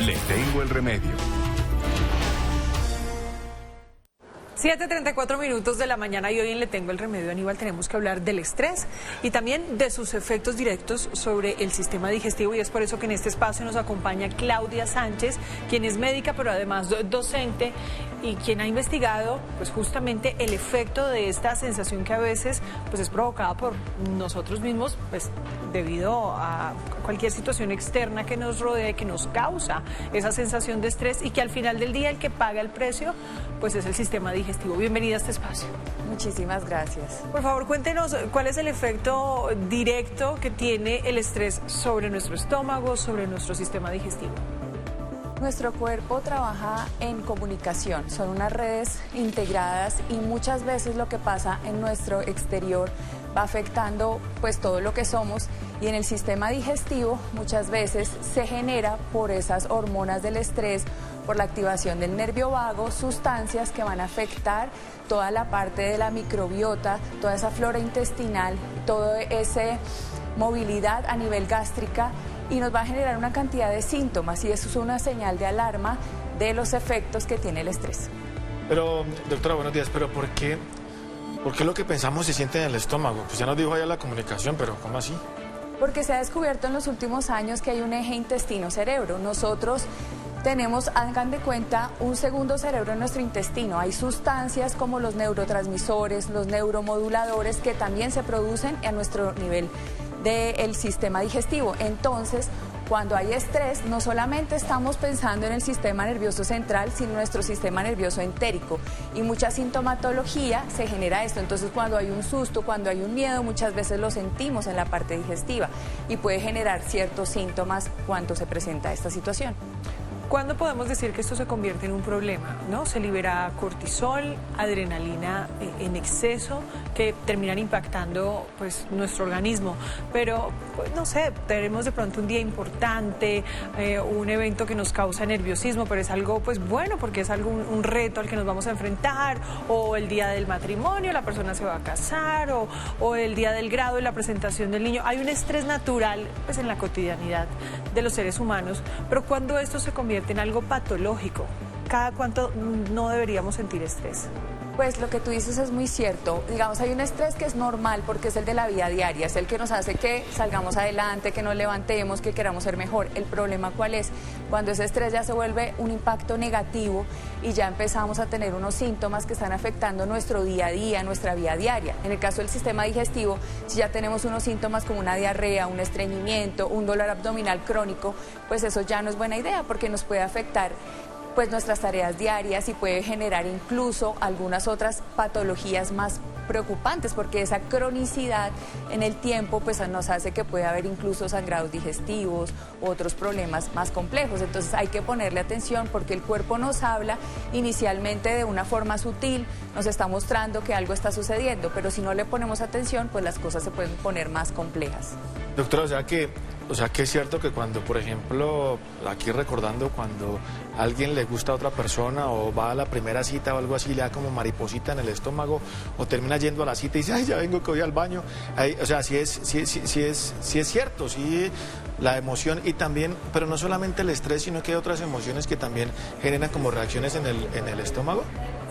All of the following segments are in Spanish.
Le tengo el remedio. 7:34 de la mañana y hoy en Le Tengo el Remedio, Aníbal, tenemos que hablar del estrés y también de sus efectos directos sobre el sistema digestivo, y es por eso que en este espacio nos acompaña Claudia Sánchez, quien es médica pero además docente y quien ha investigado pues justamente el efecto de esta sensación que a veces pues es provocada por nosotros mismos, pues debido a cualquier situación externa que nos rodea y que nos causa esa sensación de estrés, y que al final del día el que paga el precio pues es el sistema digestivo. Bienvenida a este espacio. Muchísimas gracias. Por favor, cuéntenos cuál es el efecto directo que tiene el estrés sobre nuestro estómago, sobre nuestro sistema digestivo. Nuestro cuerpo trabaja en comunicación, son unas redes integradas y muchas veces lo que pasa en nuestro exterior va afectando pues todo lo que somos, y en el sistema digestivo muchas veces se genera por esas hormonas del estrés, por la activación del nervio vago, sustancias que van a afectar toda la parte de la microbiota, toda esa flora intestinal, toda esa movilidad a nivel gástrica, y nos va a generar una cantidad de síntomas, y eso es una señal de alarma de los efectos que tiene el estrés. Pero, doctora, buenos días, pero ¿por qué lo que pensamos se siente en el estómago? Pues ya nos dijo allá la comunicación, pero ¿cómo así? Porque se ha descubierto en los últimos años que hay un eje intestino-cerebro. Nosotros tenemos, hagan de cuenta, un segundo cerebro en nuestro intestino. Hay sustancias como los neurotransmisores, los neuromoduladores, que también se producen a nuestro nivel del sistema digestivo. Entonces, cuando hay estrés, no solamente estamos pensando en el sistema nervioso central, sino en nuestro sistema nervioso entérico. Y mucha sintomatología se genera esto. Entonces, cuando hay un susto, cuando hay un miedo, muchas veces lo sentimos en la parte digestiva y puede generar ciertos síntomas cuando se presenta esta situación. ¿Cuándo podemos decir que esto se convierte en un problema? ¿No? Se libera cortisol, adrenalina en exceso, que terminan impactando pues nuestro organismo. Pero, pues, no sé, tenemos de pronto un día importante, un evento que nos causa nerviosismo, pero es algo pues bueno, porque es algo, un reto al que nos vamos a enfrentar, o el día del matrimonio, la persona se va a casar, o el día del grado y la presentación del niño. Hay un estrés natural pues en la cotidianidad de los seres humanos, pero cuando esto se convierte en algo patológico, ¿cada cuánto no deberíamos sentir estrés? Pues lo que tú dices es muy cierto. Digamos, hay un estrés que es normal porque es el de la vida diaria, es el que nos hace que salgamos adelante, que nos levantemos, que queramos ser mejor. El problema, ¿cuál es? Cuando ese estrés ya se vuelve un impacto negativo y ya empezamos a tener unos síntomas que están afectando nuestro día a día, nuestra vida diaria. En el caso del sistema digestivo, si ya tenemos unos síntomas como una diarrea, un estreñimiento, un dolor abdominal crónico, pues eso ya no es buena idea porque nos puede afectar pues nuestras tareas diarias y puede generar incluso algunas otras patologías más preocupantes, porque esa cronicidad en el tiempo pues nos hace que pueda haber incluso sangrados digestivos u otros problemas más complejos. Entonces hay que ponerle atención porque el cuerpo nos habla inicialmente de una forma sutil, nos está mostrando que algo está sucediendo, pero si no le ponemos atención pues las cosas se pueden poner más complejas. Doctora, o sea que es cierto que cuando, por ejemplo, aquí recordando, cuando a alguien le gusta a otra persona o va a la primera cita o algo así, le da como mariposita en el estómago, o termina yendo a la cita y dice, ay, ya vengo que voy al baño. O sea, sí es cierto, sí, la emoción, y también, pero no solamente el estrés, sino que hay otras emociones que también generan como reacciones en el estómago.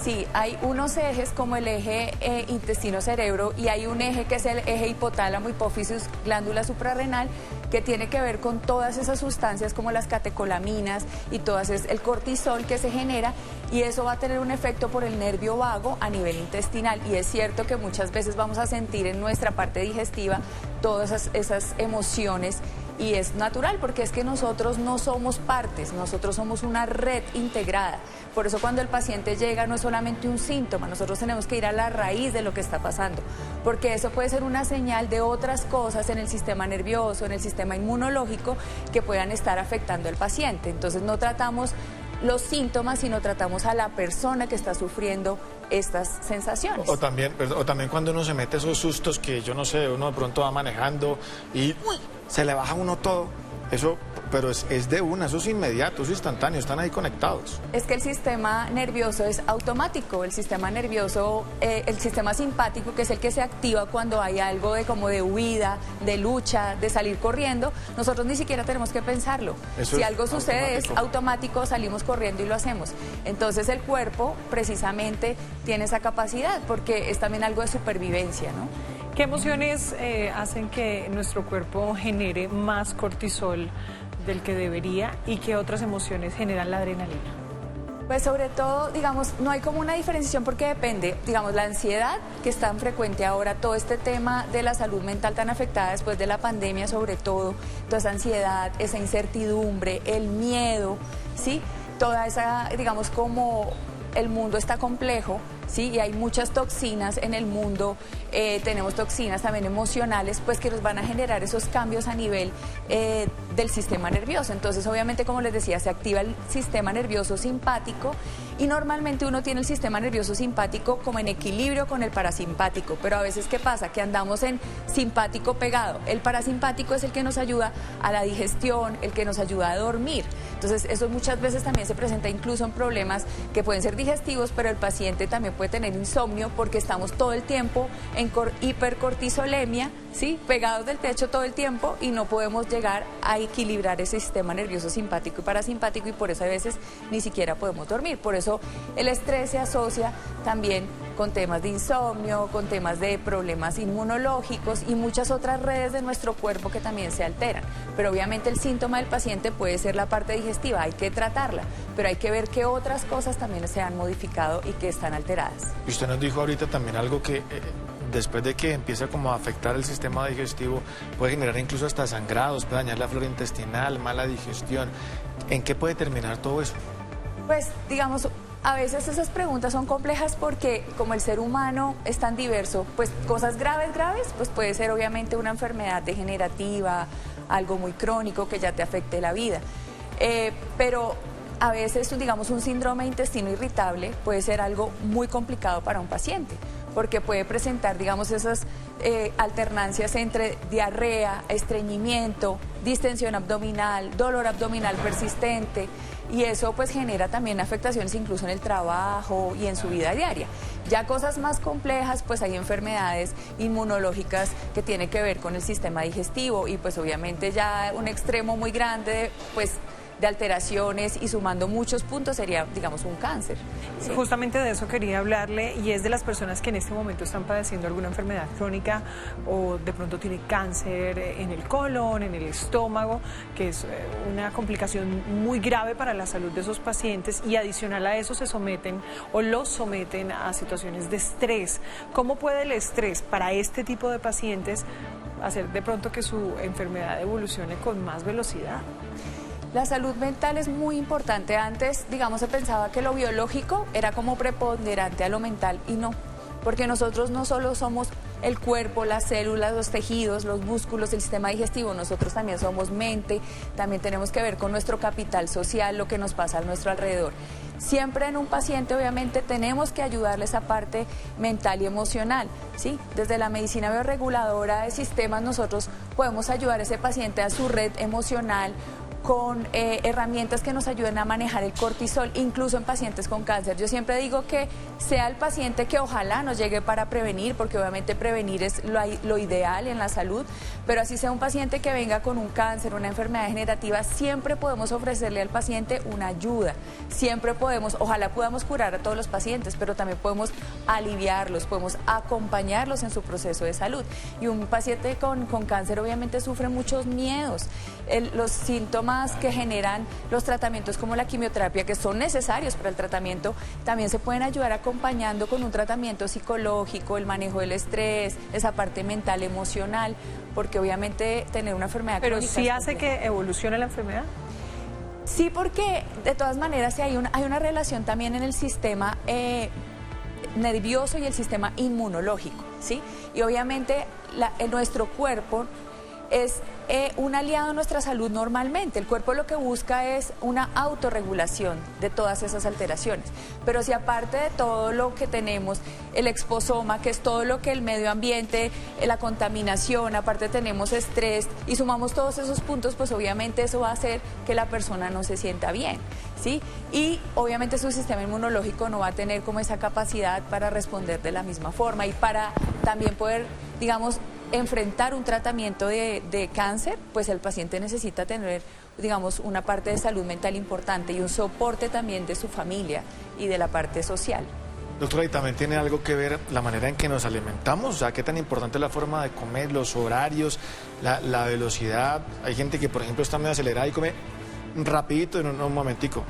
Sí, hay unos ejes como el eje intestino-cerebro, y hay un eje que es el eje hipotálamo, hipófisis, glándula suprarrenal, que tiene que ver con todas esas sustancias como las catecolaminas y todas el cortisol que se genera, y eso va a tener un efecto por el nervio vago a nivel intestinal. Y es cierto que muchas veces vamos a sentir en nuestra parte digestiva todas esas emociones, y es natural porque es que nosotros no somos partes, nosotros somos una red integrada. Por eso cuando el paciente llega no es solamente un síntoma, nosotros tenemos que ir a la raíz de lo que está pasando, porque eso puede ser una señal de otras cosas en el sistema nervioso, en el sistema inmunológico, que puedan estar afectando al paciente. Entonces no tratamos los síntomas, sino tratamos a la persona que está sufriendo estas sensaciones. O también cuando uno se mete esos sustos que, yo no sé, uno de pronto va manejando y se le baja a uno todo. Eso, pero es de una, eso es inmediato, es instantáneo, están ahí conectados. Es que el sistema nervioso es automático, el sistema nervioso, el sistema simpático, que es el que se activa cuando hay algo de como de huida, de lucha, de salir corriendo, nosotros ni siquiera tenemos que pensarlo. Si algo sucede es automático, salimos corriendo y lo hacemos. Entonces el cuerpo precisamente tiene esa capacidad porque es también algo de supervivencia, ¿no? ¿Qué emociones hacen que nuestro cuerpo genere más cortisol del que debería y qué otras emociones generan la adrenalina? Pues sobre todo, digamos, no hay como una diferenciación porque depende, digamos, la ansiedad que es tan frecuente ahora, todo este tema de la salud mental tan afectada después de la pandemia sobre todo, toda esa ansiedad, esa incertidumbre, el miedo, ¿sí? Toda esa, digamos, como el mundo está complejo, ¿sí? Y hay muchas toxinas en el mundo, tenemos toxinas también emocionales, pues que nos van a generar esos cambios a nivel del sistema nervioso. Entonces, obviamente, como les decía, se activa el sistema nervioso simpático y normalmente uno tiene el sistema nervioso simpático como en equilibrio con el parasimpático, pero a veces, ¿qué pasa? Que andamos en simpático pegado. El parasimpático es el que nos ayuda a la digestión, el que nos ayuda a dormir. Entonces, eso muchas veces también se presenta incluso en problemas que pueden ser digestivos, pero el paciente también puede tener insomnio porque estamos todo el tiempo en hipercortisolemia, ¿sí? Pegados del techo todo el tiempo y no podemos llegar a equilibrar ese sistema nervioso simpático y parasimpático y por eso a veces ni siquiera podemos dormir. Por eso el estrés se asocia también con temas de insomnio, con temas de problemas inmunológicos y muchas otras redes de nuestro cuerpo que también se alteran. Pero obviamente el síntoma del paciente puede ser la parte digestiva, hay que tratarla, pero hay que ver qué otras cosas también se han modificado y que están alteradas. Y usted nos dijo ahorita también algo que después de que empieza como a afectar el sistema digestivo, puede generar incluso hasta sangrados, puede dañar la flora intestinal, mala digestión. ¿En qué puede terminar todo eso? Pues, digamos, a veces esas preguntas son complejas porque como el ser humano es tan diverso, pues cosas graves, pues puede ser obviamente una enfermedad degenerativa, algo muy crónico que ya te afecte la vida. Pero a veces, digamos, un síndrome de intestino irritable puede ser algo muy complicado para un paciente, porque puede presentar, digamos, esas alternancias entre diarrea, estreñimiento, distensión abdominal, dolor abdominal persistente, y eso pues genera también afectaciones incluso en el trabajo y en su vida diaria. Ya cosas más complejas, pues hay enfermedades inmunológicas que tienen que ver con el sistema digestivo y pues obviamente ya un extremo muy grande, pues de alteraciones y sumando muchos puntos sería, digamos, un cáncer. ¿Sí? Justamente de eso quería hablarle y es de las personas que en este momento están padeciendo alguna enfermedad crónica o de pronto tiene cáncer en el colon, en el estómago, que es una complicación muy grave para la salud de esos pacientes y adicional a eso se someten o los someten a situaciones de estrés. ¿Cómo puede el estrés para este tipo de pacientes hacer de pronto que su enfermedad evolucione con más velocidad? La salud mental es muy importante. Antes, digamos, se pensaba que lo biológico era como preponderante a lo mental y no, porque nosotros no solo somos el cuerpo, las células, los tejidos, los músculos, el sistema digestivo, nosotros también somos mente, también tenemos que ver con nuestro capital social, lo que nos pasa a nuestro alrededor. Siempre en un paciente, obviamente, tenemos que ayudarle esa parte mental y emocional, ¿sí? Desde la medicina bioreguladora de sistemas, nosotros podemos ayudar a ese paciente a su red emocional, con herramientas que nos ayuden a manejar el cortisol, incluso en pacientes con cáncer. Yo siempre digo que sea el paciente que ojalá nos llegue para prevenir, porque obviamente prevenir es lo ideal en la salud, pero así sea un paciente que venga con un cáncer, una enfermedad degenerativa, siempre podemos ofrecerle al paciente una ayuda, siempre podemos, ojalá podamos curar a todos los pacientes, pero también podemos aliviarlos, podemos acompañarlos en su proceso de salud. Y un paciente con cáncer obviamente sufre muchos miedos, los síntomas que generan los tratamientos como la quimioterapia, que son necesarios para el tratamiento, también se pueden ayudar acompañando con un tratamiento psicológico, el manejo del estrés, esa parte mental, emocional, porque obviamente tener una enfermedad crónica... ¿Pero sí hace que evolucione la enfermedad? Sí, porque de todas maneras hay una relación también en el sistema nervioso y el sistema inmunológico, ¿sí? Y obviamente en nuestro cuerpo es un aliado a nuestra salud normalmente. El cuerpo lo que busca es una autorregulación de todas esas alteraciones. Pero si aparte de todo lo que tenemos, el exposoma, que es todo lo que el medio ambiente, la contaminación, aparte tenemos estrés y sumamos todos esos puntos, pues obviamente eso va a hacer que la persona no se sienta bien, ¿sí? Y obviamente su sistema inmunológico no va a tener como esa capacidad para responder de la misma forma y para también poder, digamos, enfrentar un tratamiento de cáncer, pues el paciente necesita tener, digamos, una parte de salud mental importante y un soporte también de su familia y de la parte social. Doctora, ¿y también tiene algo que ver la manera en que nos alimentamos? O sea, ¿qué tan importante es la forma de comer, los horarios, la velocidad? Hay gente que, por ejemplo, está medio acelerada y come rapidito en un momentico.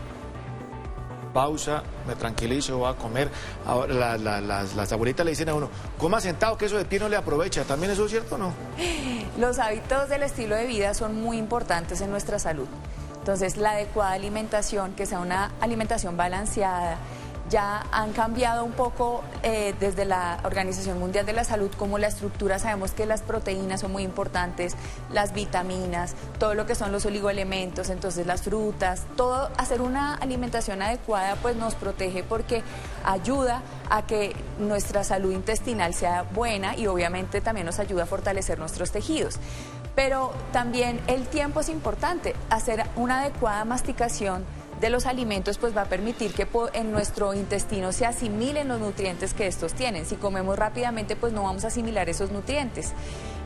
Pausa, me tranquilizo, voy a comer. Ahora, las abuelitas le dicen a uno, coma sentado, que eso de pie no le aprovecha. ¿También eso es cierto o no? Los hábitos del estilo de vida son muy importantes en nuestra salud. Entonces, la adecuada alimentación, que sea una alimentación balanceada, ya han cambiado un poco desde la Organización Mundial de la Salud, como la estructura, sabemos que las proteínas son muy importantes, las vitaminas, todo lo que son los oligoelementos, entonces las frutas, todo, hacer una alimentación adecuada pues nos protege porque ayuda a que nuestra salud intestinal sea buena y obviamente también nos ayuda a fortalecer nuestros tejidos. Pero también el tiempo es importante, hacer una adecuada masticación de los alimentos pues va a permitir que en nuestro intestino se asimilen los nutrientes que estos tienen. Si comemos rápidamente pues no vamos a asimilar esos nutrientes.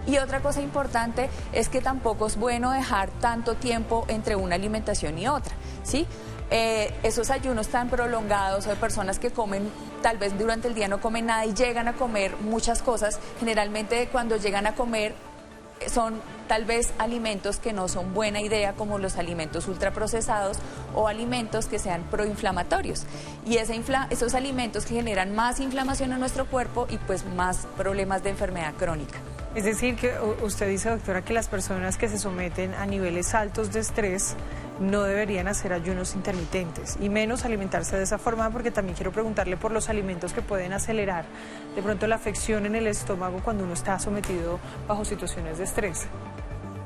Y otra cosa importante es que tampoco es bueno dejar tanto tiempo entre una alimentación y otra, ¿sí? Esos ayunos tan prolongados o de personas que comen, tal vez durante el día no comen nada y llegan a comer muchas cosas, generalmente cuando llegan a comer son tal vez alimentos que no son buena idea, como los alimentos ultraprocesados o alimentos que sean proinflamatorios. Y esos alimentos que generan más inflamación en nuestro cuerpo y pues más problemas de enfermedad crónica. Es decir, que usted dice, doctora, que las personas que se someten a niveles altos de estrés no deberían hacer ayunos intermitentes y menos alimentarse de esa forma, porque también quiero preguntarle por los alimentos que pueden acelerar de pronto la afección en el estómago cuando uno está sometido bajo situaciones de estrés.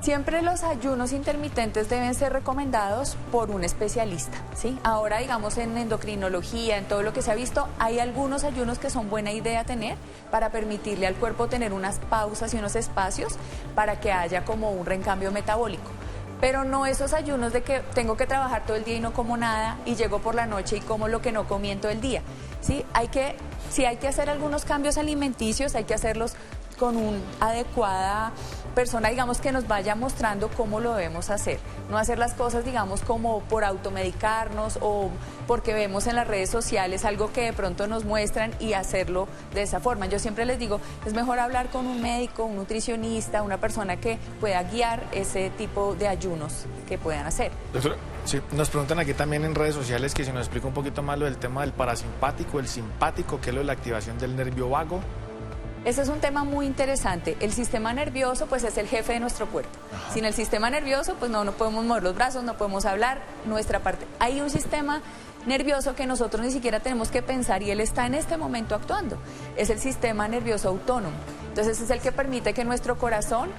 Siempre los ayunos intermitentes deben ser recomendados por un especialista, ¿sí? Ahora, digamos, en endocrinología, en todo lo que se ha visto, hay algunos ayunos que son buena idea tener para permitirle al cuerpo tener unas pausas y unos espacios para que haya como un recambio metabólico. Pero no esos ayunos de que tengo que trabajar todo el día y no como nada y llego por la noche y como lo que no comí en todo el día, ¿sí? Si hay que hacer algunos cambios alimenticios, hay que hacerlos con una adecuada persona, digamos, que nos vaya mostrando cómo lo debemos hacer. No hacer las cosas, digamos, como por automedicarnos o porque vemos en las redes sociales algo que de pronto nos muestran y hacerlo de esa forma. Yo siempre les digo, es mejor hablar con un médico, un nutricionista, una persona que pueda guiar ese tipo de ayunos que puedan hacer. Doctora, sí, nos preguntan aquí también en redes sociales que si nos explica un poquito más lo del tema del parasimpático, el simpático, que es lo de la activación del nervio vago. Ese es un tema muy interesante. El sistema nervioso pues es el jefe de nuestro cuerpo. Ajá. Sin el sistema nervioso pues no podemos mover los brazos, no podemos hablar, nuestra parte. Hay un sistema nervioso que nosotros ni siquiera tenemos que pensar y él está en este momento actuando. Es el sistema nervioso autónomo. Entonces es el que permite que nuestro corazón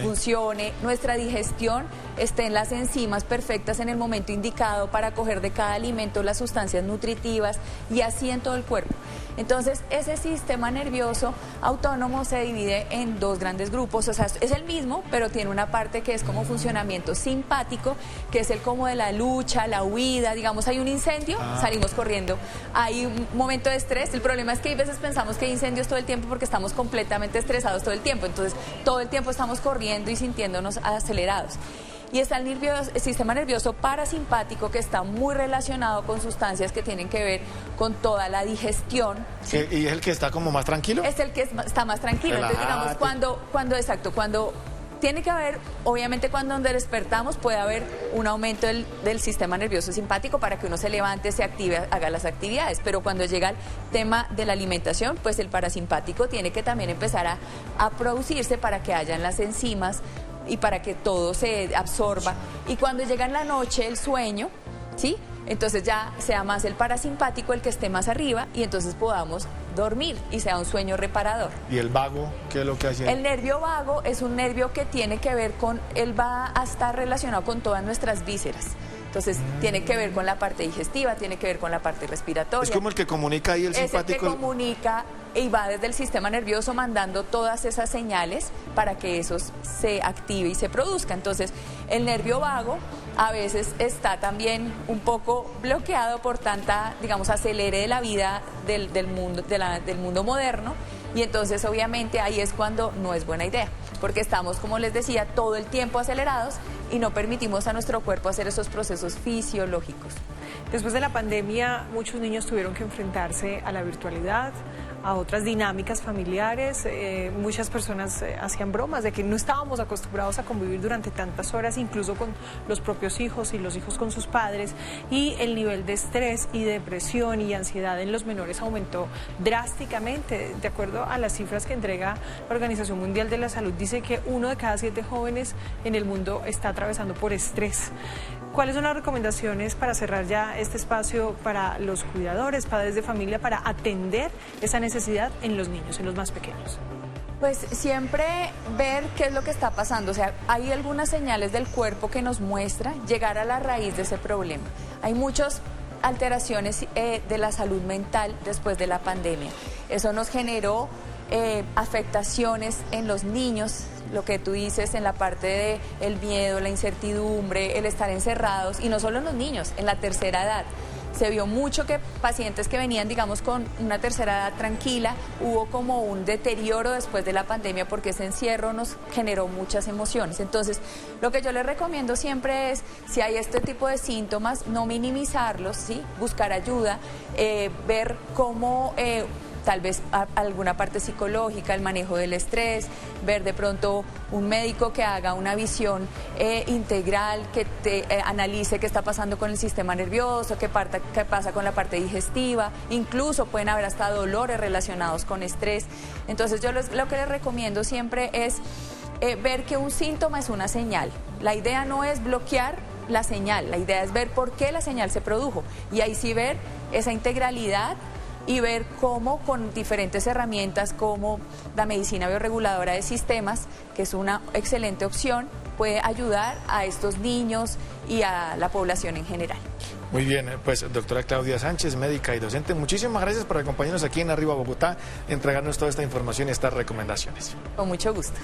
funcione, nuestra digestión esté en las enzimas perfectas en el momento indicado para coger de cada alimento las sustancias nutritivas y así en todo el cuerpo. Entonces ese sistema nervioso autónomo se divide en dos grandes grupos, o sea, es el mismo, pero tiene una parte que es como funcionamiento simpático, que es el como de la lucha, la huida, digamos, hay un incendio, salimos corriendo, hay un momento de estrés, el problema es que hay veces pensamos que hay incendios todo el tiempo porque estamos completamente estresados todo el tiempo, entonces todo el tiempo estamos corriendo y sintiéndonos acelerados. Y está el sistema nervioso parasimpático, que está muy relacionado con sustancias que tienen que ver con toda la digestión. ¿Sí? ¿Y es el que está como más tranquilo? Es el que está más tranquilo. Entonces, digamos, cuando tiene que haber, obviamente cuando despertamos puede haber un aumento del sistema nervioso simpático para que uno se levante, se active, haga las actividades, pero cuando llega el tema de la alimentación, pues el parasimpático tiene que también empezar a producirse para que hayan las enzimas y para que todo se absorba. Y cuando llega en la noche el sueño, ¿sí? entonces ya sea más el parasimpático el que esté más arriba y entonces podamos dormir y sea un sueño reparador. ¿Y el vago qué es lo que hace? El nervio vago es un nervio que tiene que ver con, él va a estar relacionado con todas nuestras vísceras. Entonces, tiene que ver con la parte digestiva, tiene que ver con la parte respiratoria. Es como el que comunica ahí el simpático. Es el que comunica y va desde el sistema nervioso mandando todas esas señales para que eso se active y se produzca. Entonces, el nervio vago a veces está también un poco bloqueado por tanta, digamos, acelere de la vida del mundo moderno. Y entonces obviamente ahí es cuando no es buena idea, porque estamos, como les decía, todo el tiempo acelerados y no permitimos a nuestro cuerpo hacer esos procesos fisiológicos. Después de la pandemia, muchos niños tuvieron que enfrentarse a la virtualidad, a otras dinámicas familiares. Muchas personas hacían bromas de que no estábamos acostumbrados a convivir durante tantas horas, incluso con los propios hijos y los hijos con sus padres. Y el nivel de estrés y depresión y ansiedad en los menores aumentó drásticamente. De acuerdo a las cifras que entrega la Organización Mundial de la Salud, dice que 1 de cada 7 jóvenes en el mundo está atravesando por estrés. ¿Cuáles son las recomendaciones para cerrar ya este espacio para los cuidadores, padres de familia, para atender esa necesidad en los niños, en los más pequeños? Pues siempre ver qué es lo que está pasando. O sea, hay algunas señales del cuerpo que nos muestra llegar a la raíz de ese problema. Hay muchas alteraciones de la salud mental después de la pandemia. Eso nos generó afectaciones en los niños, lo que tú dices en la parte de el miedo, la incertidumbre, el estar encerrados, y no solo en los niños, en la tercera edad. Se vio mucho que pacientes que venían, digamos, con una tercera edad tranquila, hubo como un deterioro después de la pandemia porque ese encierro nos generó muchas emociones. Entonces, lo que yo les recomiendo siempre es, si hay este tipo de síntomas, no minimizarlos, ¿sí? Buscar ayuda, ver cómo tal vez alguna parte psicológica, el manejo del estrés, ver de pronto un médico que haga una visión integral, que te analice qué está pasando con el sistema nervioso, qué pasa con la parte digestiva, incluso pueden haber hasta dolores relacionados con estrés. Entonces yo lo que les recomiendo siempre es ver que un síntoma es una señal. La idea no es bloquear la señal, la idea es ver por qué la señal se produjo y ahí sí ver esa integralidad y ver cómo con diferentes herramientas como la medicina bioreguladora de sistemas, que es una excelente opción, puede ayudar a estos niños y a la población en general. Muy bien, pues doctora Claudia Sánchez, médica y docente, muchísimas gracias por acompañarnos aquí en Arriba Bogotá, entregarnos toda esta información y estas recomendaciones. Con mucho gusto.